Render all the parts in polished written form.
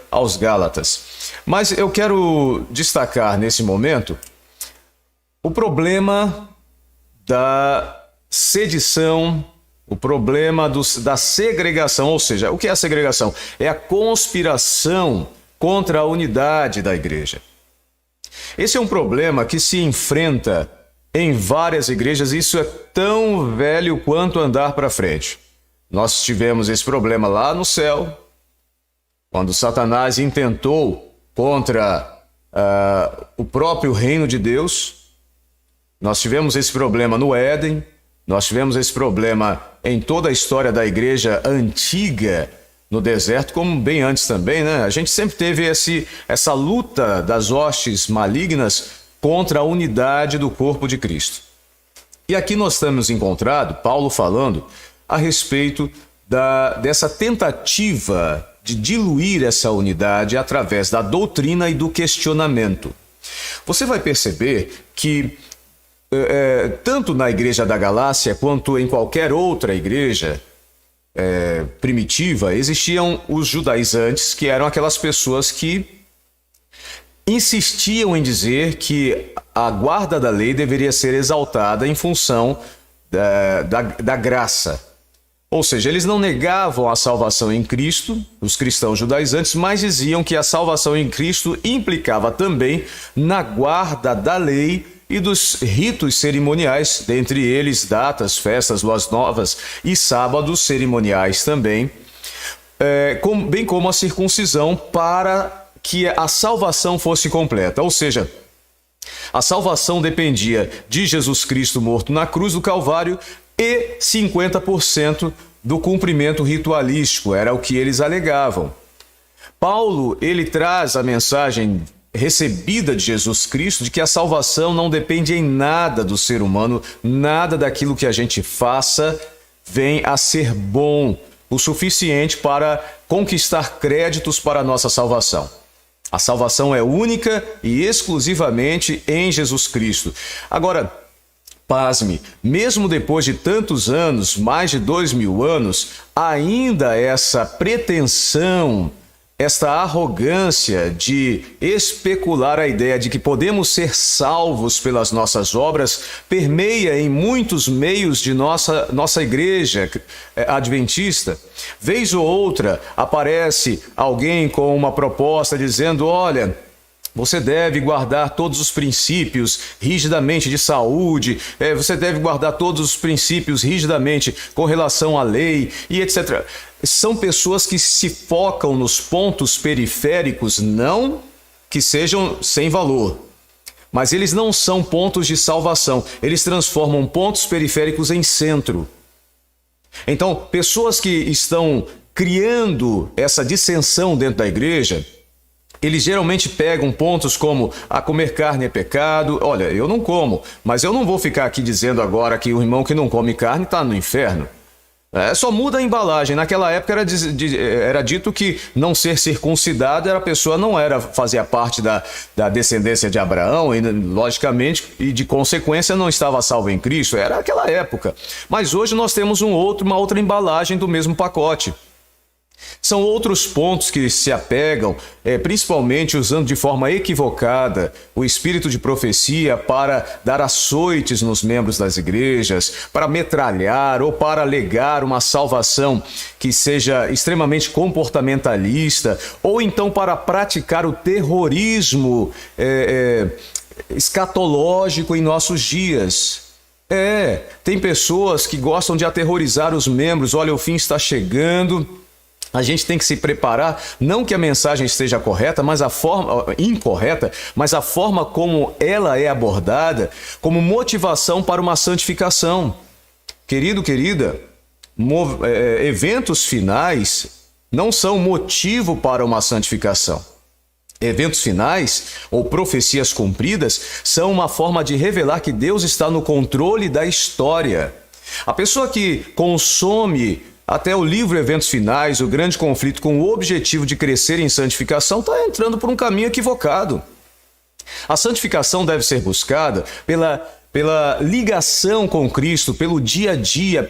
aos Gálatas. Mas eu quero destacar nesse momento o problema da sedição, o problema da segregação. Ou seja, o que é a segregação? É a conspiração contra a unidade da igreja. Esse é um problema que se enfrenta em várias igrejas, e isso é tão velho quanto andar para frente. Nós tivemos esse problema lá no céu, quando Satanás intentou contra o próprio reino de Deus. Nós tivemos esse problema no Éden, nós tivemos esse problema em toda a história da igreja antiga no deserto, como bem antes também, né? A gente sempre teve essa luta das hostes malignas contra a unidade do corpo de Cristo. E aqui nós temos encontrado Paulo falando a respeito dessa tentativa de diluir essa unidade através da doutrina e do questionamento. Você vai perceber que tanto na igreja da Galácia quanto em qualquer outra igreja primitiva, existiam os judaizantes, que eram aquelas pessoas que insistiam em dizer que a guarda da lei deveria ser exaltada em função da graça. Ou seja, eles não negavam a salvação em Cristo, os cristãos judaizantes, mas diziam que a salvação em Cristo implicava também na guarda da lei e dos ritos cerimoniais, dentre eles datas, festas, luas novas e sábados cerimoniais também, bem como a circuncisão, para que a salvação fosse completa. Ou seja, a salvação dependia de Jesus Cristo morto na cruz do Calvário e 50% do cumprimento ritualístico, era o que eles alegavam. Paulo, ele traz a mensagem recebida de Jesus Cristo de que a salvação não depende em nada do ser humano, nada daquilo que a gente faça vem a ser bom o suficiente para conquistar créditos para a nossa salvação. A salvação é única e exclusivamente em Jesus Cristo. Agora, pasme, mesmo depois de tantos anos, mais de 2000 anos, ainda essa pretensão, esta arrogância de especular a ideia de que podemos ser salvos pelas nossas obras permeia em muitos meios de nossa igreja adventista. Vez ou outra aparece alguém com uma proposta dizendo: olha, você deve guardar todos os princípios rigidamente de saúde, você deve guardar todos os princípios rigidamente com relação à lei e etc. São pessoas que se focam nos pontos periféricos, não que sejam sem valor, mas eles não são pontos de salvação, eles transformam pontos periféricos em centro. Então, pessoas que estão criando essa dissensão dentro da igreja, eles geralmente pegam pontos como comer carne é pecado. Olha, eu não como, mas eu não vou ficar aqui dizendo agora que o irmão que não come carne está no inferno. Só muda a embalagem. Naquela época era dito que não ser circuncidado a pessoa não fazia parte da descendência de Abraão e, logicamente, e de consequência não estava salvo em Cristo. Era aquela época. Mas hoje nós temos uma outra embalagem do mesmo pacote. São outros pontos que se apegam, principalmente usando de forma equivocada o espírito de profecia para dar açoites nos membros das igrejas, para metralhar ou para alegar uma salvação que seja extremamente comportamentalista, ou então para praticar o terrorismo escatológico em nossos dias. Tem pessoas que gostam de aterrorizar os membros. Olha, o fim está chegando. A gente tem que se preparar, não que a mensagem esteja correta, mas incorreta, mas a forma como ela é abordada como motivação para uma santificação. Querido, querida, eventos finais não são motivo para uma santificação. Eventos finais ou profecias cumpridas são uma forma de revelar que Deus está no controle da história. A pessoa que consome até o livro Eventos Finais, o grande conflito, com o objetivo de crescer em santificação, está entrando por um caminho equivocado. A santificação deve ser buscada pela ligação com Cristo, pelo dia a dia,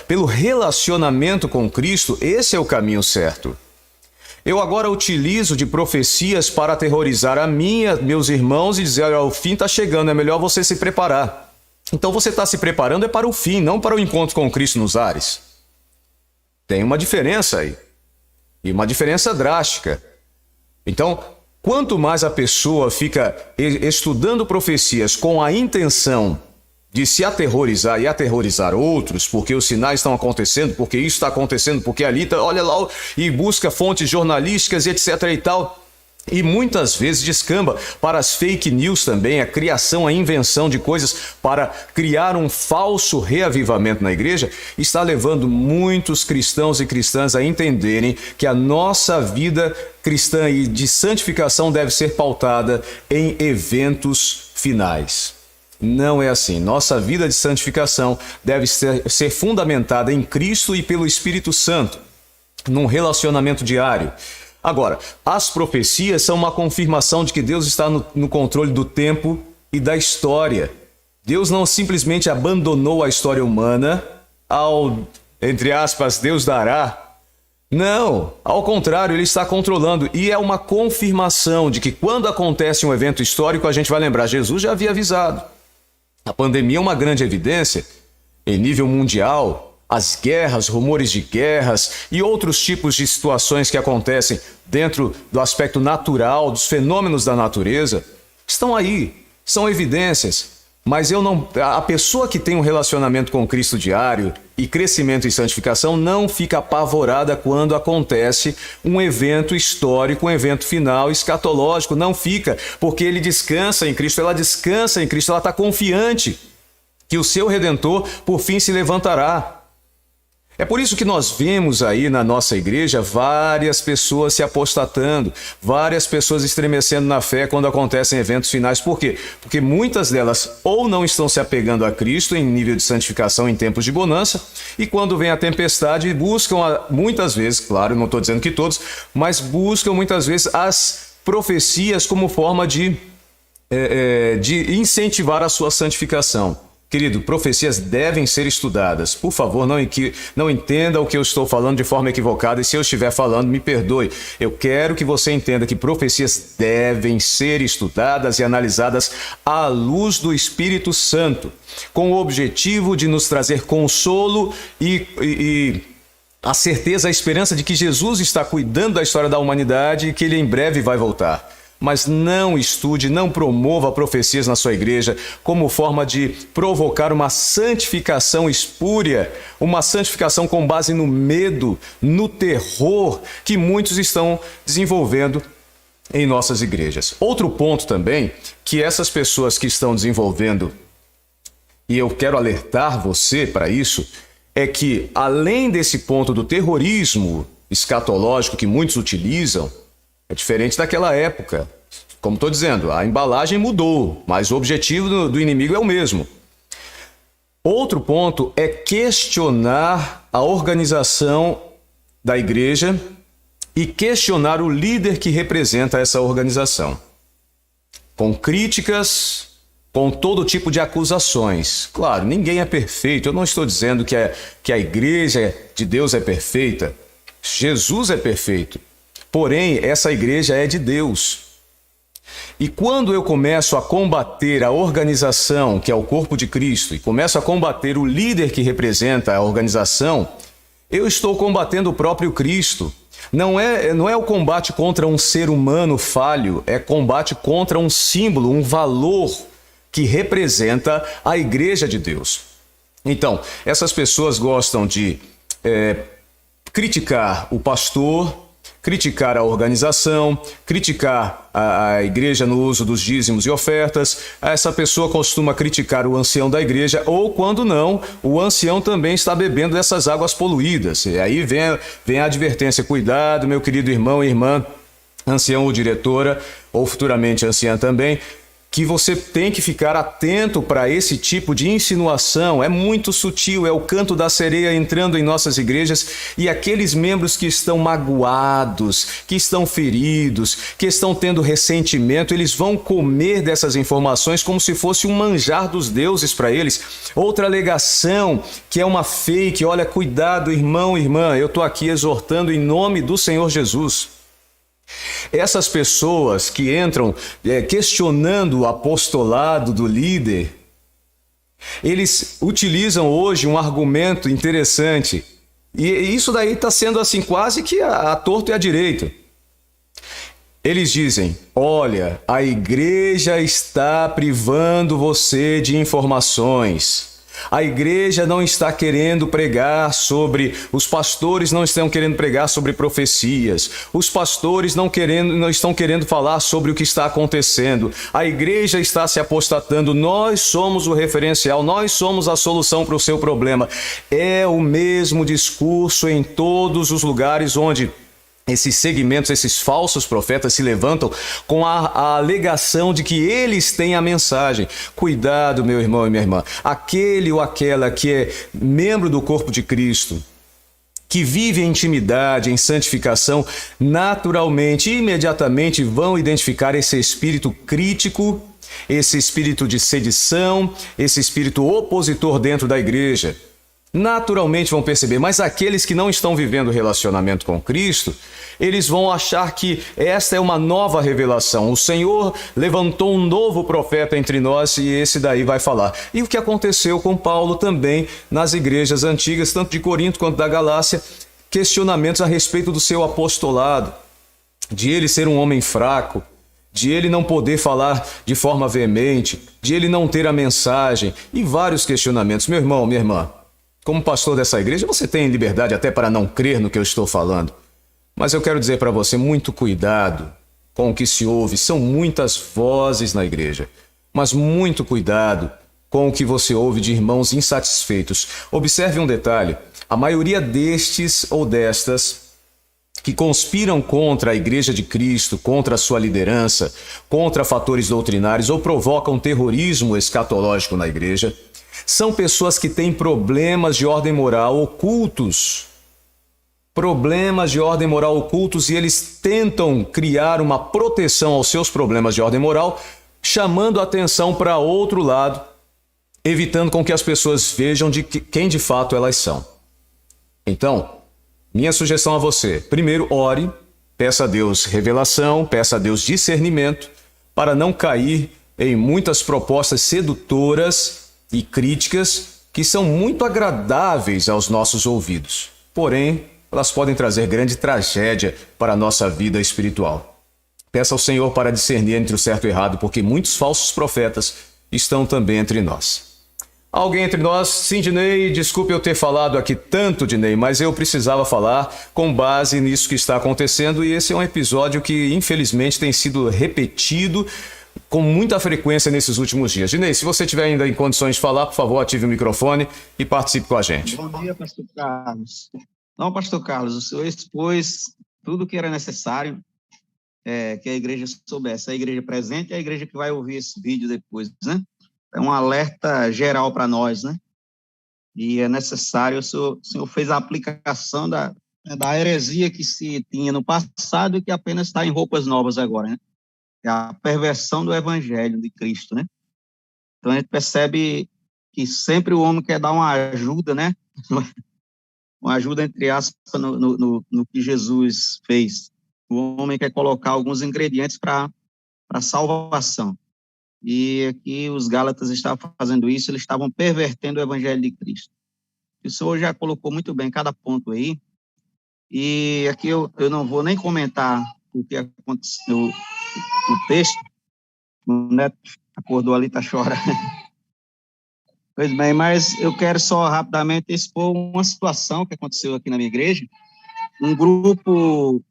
pelo relacionamento com Cristo. Esse é o caminho certo. Eu agora utilizo de profecias para aterrorizar a mim, a meus irmãos e dizer, olha, o fim está chegando, é melhor você se preparar. Então você está se preparando é para o fim, não para o encontro com Cristo nos ares. Tem uma diferença aí. E uma diferença drástica. Então, quanto mais a pessoa fica estudando profecias com a intenção de se aterrorizar e aterrorizar outros, porque os sinais estão acontecendo, porque isso está acontecendo, porque ali está, olha lá, e busca fontes jornalísticas e etc e tal, e muitas vezes descamba para as fake news também, a criação, a invenção de coisas para criar um falso reavivamento na igreja, está levando muitos cristãos e cristãs a entenderem que a nossa vida cristã e de santificação deve ser pautada em eventos finais. Não é assim. Nossa vida de santificação deve ser fundamentada em Cristo e pelo Espírito Santo, num relacionamento diário. Agora, as profecias são uma confirmação de que Deus está no controle do tempo e da história. Deus não simplesmente abandonou a história humana ao, entre aspas, Deus dará. Não, ao contrário, ele está controlando. E é uma confirmação de que quando acontece um evento histórico, a gente vai lembrar, Jesus já havia avisado. A pandemia é uma grande evidência. Em nível mundial, as guerras, rumores de guerras e outros tipos de situações que acontecem dentro do aspecto natural, dos fenômenos da natureza, estão aí, são evidências. Mas a pessoa que tem um relacionamento com Cristo diário e crescimento em santificação não fica apavorada quando acontece um evento histórico, um evento final, escatológico. Não fica, porque ele descansa em Cristo, ela descansa em Cristo, ela está confiante que o seu Redentor por fim se levantará. É por isso que nós vemos aí na nossa igreja várias pessoas se apostatando, várias pessoas estremecendo na fé quando acontecem eventos finais. Por quê? Porque muitas delas ou não estão se apegando a Cristo em nível de santificação em tempos de bonança, e quando vem a tempestade buscam, muitas vezes, claro, não estou dizendo que todos, mas buscam muitas vezes as profecias como forma de incentivar a sua santificação. Querido, profecias devem ser estudadas. Por favor, não entenda o que eu estou falando de forma equivocada, e se eu estiver falando, me perdoe. Eu quero que você entenda que profecias devem ser estudadas e analisadas à luz do Espírito Santo, com o objetivo de nos trazer consolo e a certeza, a esperança de que Jesus está cuidando da história da humanidade e que ele em breve vai voltar. Mas não estude, não promova profecias na sua igreja como forma de provocar uma santificação espúria, uma santificação com base no medo, no terror que muitos estão desenvolvendo em nossas igrejas. Outro ponto também, que essas pessoas que estão desenvolvendo, e eu quero alertar você para isso, é que além desse ponto do terrorismo escatológico que muitos utilizam, é diferente daquela época. Como estou dizendo, a embalagem mudou, mas o objetivo do inimigo é o mesmo. Outro ponto é questionar a organização da igreja e questionar o líder que representa essa organização. Com críticas, com todo tipo de acusações. Claro, ninguém é perfeito. Eu não estou dizendo que a igreja de Deus é perfeita. Jesus é perfeito. Porém, essa igreja é de Deus. E quando eu começo a combater a organização, que é o corpo de Cristo, e começo a combater o líder que representa a organização, eu estou combatendo o próprio Cristo. Não é o combate contra um ser humano falho, é combate contra um símbolo, um valor que representa a igreja de Deus. Então, essas pessoas gostam de criticar o pastor, criticar a organização, criticar a igreja no uso dos dízimos e ofertas. Essa pessoa costuma criticar o ancião da igreja, ou quando não, o ancião também está bebendo dessas águas poluídas. E aí vem a advertência: cuidado, meu querido irmão e irmã, ancião ou diretora, ou futuramente anciã também, que você tem que ficar atento para esse tipo de insinuação. É muito sutil, é o canto da sereia entrando em nossas igrejas, e aqueles membros que estão magoados, que estão feridos, que estão tendo ressentimento, eles vão comer dessas informações como se fosse um manjar dos deuses para eles. Outra alegação, que é uma fake: olha, cuidado, irmão e irmã, eu estou aqui exortando em nome do Senhor Jesus. Essas pessoas que entram questionando o apostolado do líder, eles utilizam hoje um argumento interessante. E isso daí está sendo assim quase que a torto e a direito. Eles dizem: olha, a igreja está privando você de informações. A igreja não está querendo pregar sobre... Os pastores não estão querendo pregar sobre profecias. Os pastores não estão querendo falar sobre o que está acontecendo. A igreja está se apostatando. Nós somos o referencial. Nós somos a solução para o seu problema. É o mesmo discurso em todos os lugares onde esses segmentos, esses falsos profetas se levantam com a alegação de que eles têm a mensagem. Cuidado, meu irmão e minha irmã. Aquele ou aquela que é membro do corpo de Cristo, que vive em intimidade, em santificação, naturalmente, imediatamente vão identificar esse espírito crítico, esse espírito de sedição, esse espírito opositor dentro da igreja. Naturalmente vão perceber, mas aqueles que não estão vivendo o relacionamento com Cristo, eles vão achar que esta é uma nova revelação. O Senhor levantou um novo profeta entre nós e esse daí vai falar. E o que aconteceu com Paulo também nas igrejas antigas, tanto de Corinto quanto da Galácia, questionamentos a respeito do seu apostolado, de ele ser um homem fraco, de ele não poder falar de forma veemente, de ele não ter a mensagem e vários questionamentos. Meu irmão, minha irmã, como pastor dessa igreja, você tem liberdade até para não crer no que eu estou falando. Mas eu quero dizer para você, muito cuidado com o que se ouve. São muitas vozes na igreja, mas muito cuidado com o que você ouve de irmãos insatisfeitos. Observe um detalhe: a maioria destes ou destas que conspiram contra a Igreja de Cristo, contra a sua liderança, contra fatores doutrinários ou provocam terrorismo escatológico na igreja, são pessoas que têm problemas de ordem moral ocultos. Problemas de ordem moral ocultos, e eles tentam criar uma proteção aos seus problemas de ordem moral, chamando a atenção para outro lado, evitando com que as pessoas vejam de quem de fato elas são. Então, minha sugestão a você: primeiro, ore, peça a Deus revelação, peça a Deus discernimento, para não cair em muitas propostas sedutoras e críticas que são muito agradáveis aos nossos ouvidos. Porém, elas podem trazer grande tragédia para a nossa vida espiritual. Peça ao Senhor para discernir entre o certo e o errado, porque muitos falsos profetas estão também entre nós. Alguém entre nós? Sim, Dinei, desculpe eu ter falado aqui tanto, Dinei, mas eu precisava falar com base nisso que está acontecendo, e esse é um episódio que infelizmente tem sido repetido com muita frequência nesses últimos dias. Dinei, se você estiver ainda em condições de falar, por favor, ative o microfone e participe com a gente. Bom dia, pastor Carlos. Não, pastor Carlos, o senhor expôs tudo que era necessário que a igreja soubesse. A igreja presente e a igreja que vai ouvir esse vídeo depois, né? É um alerta geral para nós, né? E é necessário, o senhor fez a aplicação da heresia que se tinha no passado e que apenas está em roupas novas agora, né? É a perversão do evangelho de Cristo, né? Então a gente percebe que sempre o homem quer dar uma ajuda, né? Uma ajuda, entre aspas, no que Jesus fez. O homem quer colocar alguns ingredientes para a salvação. E aqui os Gálatas estavam fazendo isso, eles estavam pervertendo o evangelho de Cristo. O senhor já colocou muito bem cada ponto aí, e aqui eu não vou nem comentar o que aconteceu no texto. O neto acordou ali, está chorando. Pois bem, mas eu quero só rapidamente expor uma situação que aconteceu aqui na minha igreja. Um grupo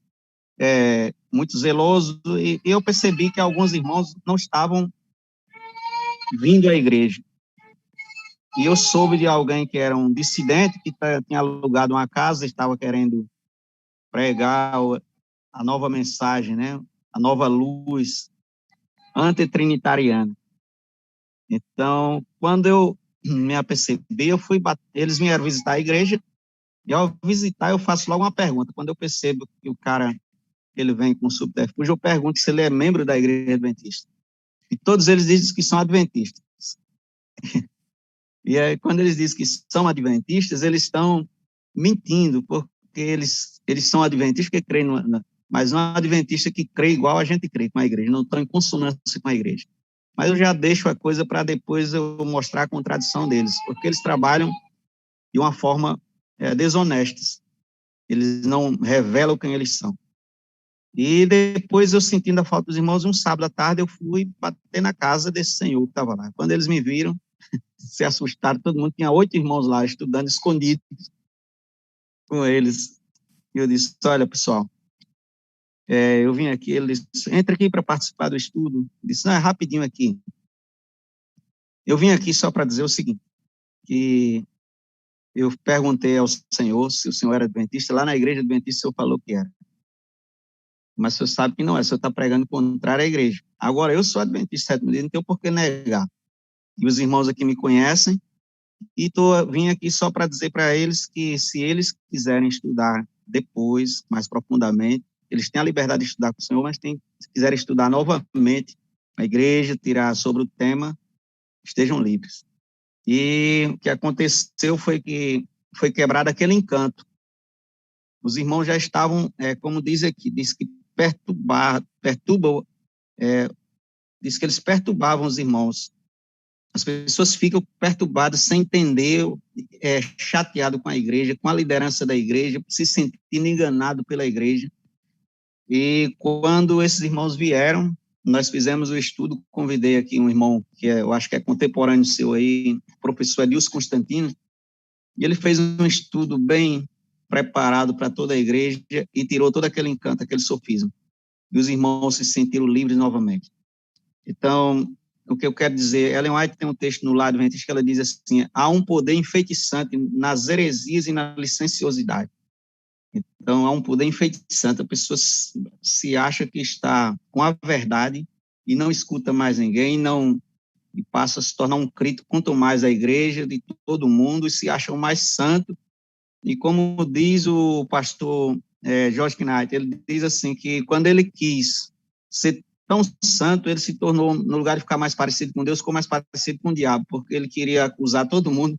muito zeloso, e eu percebi que alguns irmãos não estavam vindo à igreja. E eu soube de alguém que era um dissidente, que tinha alugado uma casa, estava querendo pregar a nova mensagem, né? A nova luz antitrinitariana. Então, quando eu me apercebi, eles vieram visitar a igreja, e ao visitar eu faço logo uma pergunta. Quando eu percebo que o cara, ele vem com subterfúgio, eu pergunto se ele é membro da igreja adventista. E todos eles dizem que são adventistas. E aí, quando eles dizem que são adventistas, eles estão mentindo, porque eles são adventistas porque creem mas não é um adventista que crê igual a gente crê com a igreja, não estão em consonância com a igreja. Mas eu já deixo a coisa para depois eu mostrar a contradição deles, porque eles trabalham de uma forma desonesta. Eles não revelam quem eles são. E depois, eu sentindo a falta dos irmãos, um sábado à tarde, eu fui bater na casa desse senhor que estava lá. Quando eles me viram, se assustaram, todo mundo, tinha 8 irmãos lá, estudando, escondidos com eles. E eu disse, olha, pessoal, eu vim aqui, ele disse, entra aqui para participar do estudo. Eu disse, não, é rapidinho aqui. Eu vim aqui só para dizer o seguinte, que eu perguntei ao senhor se o senhor era adventista, lá na igreja adventista o senhor falou que era. Mas o senhor sabe que não é, o senhor está pregando contrário à igreja. Agora, eu sou adventista sétimo dia, não tenho por que negar. E os irmãos aqui me conhecem, e vim aqui só para dizer para eles que, se eles quiserem estudar depois, mais profundamente, eles têm a liberdade de estudar com o senhor, mas se quiserem estudar novamente na igreja, tirar sobre o tema, estejam livres. E o que aconteceu foi que foi quebrado aquele encanto. Os irmãos já estavam, como diz aqui, diz que diz que eles perturbavam os irmãos. As pessoas ficam perturbadas, sem entender, chateado com a igreja, com a liderança da igreja, se sentindo enganado pela igreja. E quando esses irmãos vieram, nós fizemos o estudo, convidei aqui um irmão, que eu acho que é contemporâneo seu aí, o professor Edilson Constantino, e ele fez um estudo bem preparado para toda a igreja e tirou todo aquele encanto, aquele sofisma. E os irmãos se sentiram livres novamente. Então, o que eu quero dizer, Ellen White tem um texto no Lado Adventista que ela diz assim, há um poder enfeitiçante nas heresias e na licenciosidade. Então, há um poder enfeitiçante, a pessoa se acha que está com a verdade e não escuta mais ninguém, e passa a se tornar um crítico, quanto mais a igreja, de todo mundo, e se acha o mais santo. E como diz o pastor George Knight, ele diz assim, que quando ele quis ser tão santo, ele se tornou, no lugar de ficar mais parecido com Deus, ficou mais parecido com o diabo, porque ele queria acusar todo mundo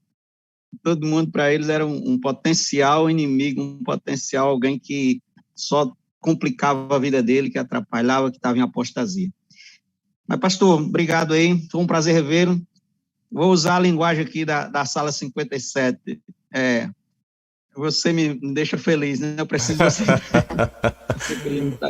para eles era um potencial inimigo, um potencial alguém que só complicava a vida dele, que atrapalhava, que estava em apostasia. Mas, pastor, obrigado aí, foi um prazer revê-lo. Vou usar a linguagem aqui da sala 57. Você me deixa feliz, né? Eu preciso de você.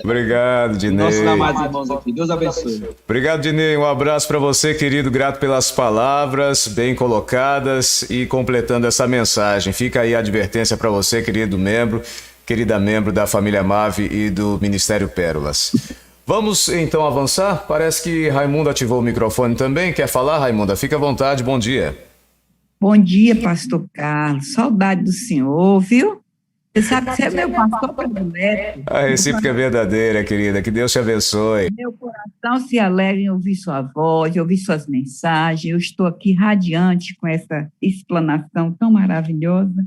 Obrigado, Dinei. Nossos amados irmãos aqui. Deus abençoe. Obrigado, Dinei. Um abraço para você, querido. Grato pelas palavras bem colocadas e completando essa mensagem. Fica aí a advertência para você, querido membro, querida membro da família Mave e do Ministério Pérolas. Vamos então avançar? Parece que Raimundo ativou o microfone também. Quer falar, Raimunda? Fica à vontade. Bom dia. Bom dia, pastor Carlos. Saudade do senhor, viu? Você sabe que você é meu pastor predileto. A recíproca é verdadeira, querida. Que Deus te abençoe. Meu coração se alegra em ouvir sua voz, ouvir suas mensagens. Eu estou aqui radiante com essa explanação tão maravilhosa.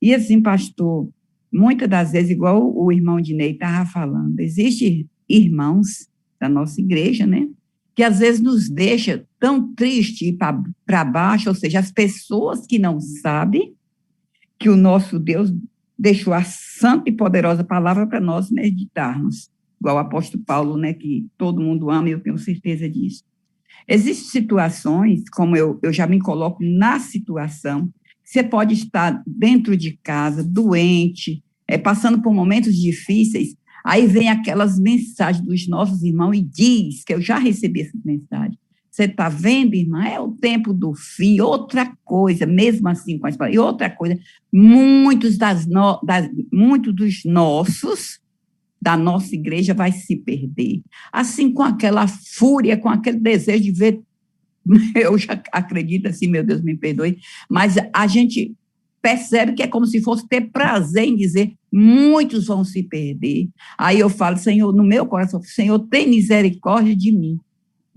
E assim, pastor, muitas das vezes, igual o irmão Dinei estava falando, existem irmãos da nossa igreja, né? Que às vezes nos deixa tão triste e para baixo, ou seja, as pessoas que não sabem que o nosso Deus deixou a santa e poderosa palavra para nós meditarmos, igual o apóstolo Paulo, né, que todo mundo ama, e eu tenho certeza disso. Existem situações, como eu já me coloco na situação, você pode estar dentro de casa, doente, passando por momentos difíceis, aí vem aquelas mensagens dos nossos irmãos e diz, que eu já recebi essas mensagens, você está vendo, irmã? É o tempo do fim. Outra coisa, mesmo assim com as palavras, e outra coisa, muitos dos nossos, da nossa igreja, vai se perder. Assim, com aquela fúria, com aquele desejo de ver, eu já acredito assim, meu Deus, me perdoe, mas a gente percebe que é como se fosse ter prazer em dizer, muitos vão se perder. Aí eu falo, Senhor, no meu coração, Senhor, tem misericórdia de mim.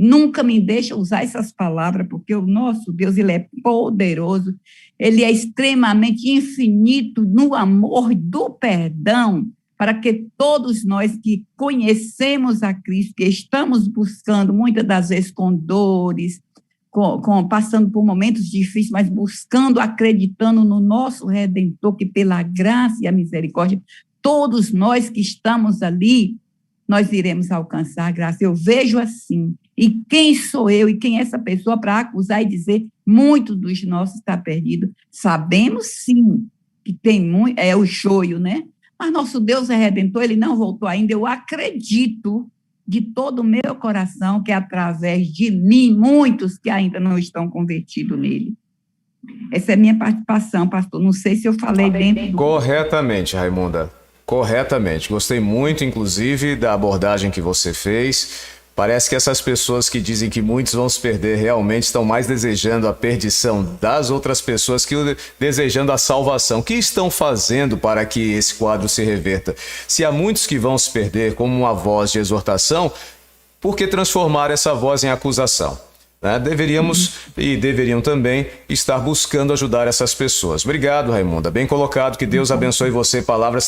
Nunca me deixa usar essas palavras, porque o nosso Deus, ele é poderoso, ele é extremamente infinito no amor do perdão, para que todos nós que conhecemos a Cristo, que estamos buscando, muitas das vezes com dores, passando por momentos difíceis, mas buscando, acreditando no nosso Redentor, que pela graça e a misericórdia, todos nós que estamos ali, nós iremos alcançar a graça. Eu vejo assim. E quem sou eu e quem é essa pessoa para acusar e dizer muito dos nossos está perdido? Sabemos sim que tem muito, é o joio, né? Mas nosso Deus é redentor, ele não voltou ainda. Eu acredito de todo o meu coração que através de mim, muitos que ainda não estão convertidos nele. Essa é a minha participação, pastor. Não sei se eu falei dentro do... Corretamente, Raimunda. Corretamente. Gostei muito, inclusive, da abordagem que você fez. Parece que essas pessoas que dizem que muitos vão se perder realmente estão mais desejando a perdição das outras pessoas que desejando a salvação. O que estão fazendo para que esse quadro se reverta? Se há muitos que vão se perder como uma voz de exortação, por que transformar essa voz em acusação? Deveríamos e deveriam também estar buscando ajudar essas pessoas. Obrigado, Raimunda. Bem colocado. Que Deus abençoe você. Palavras também.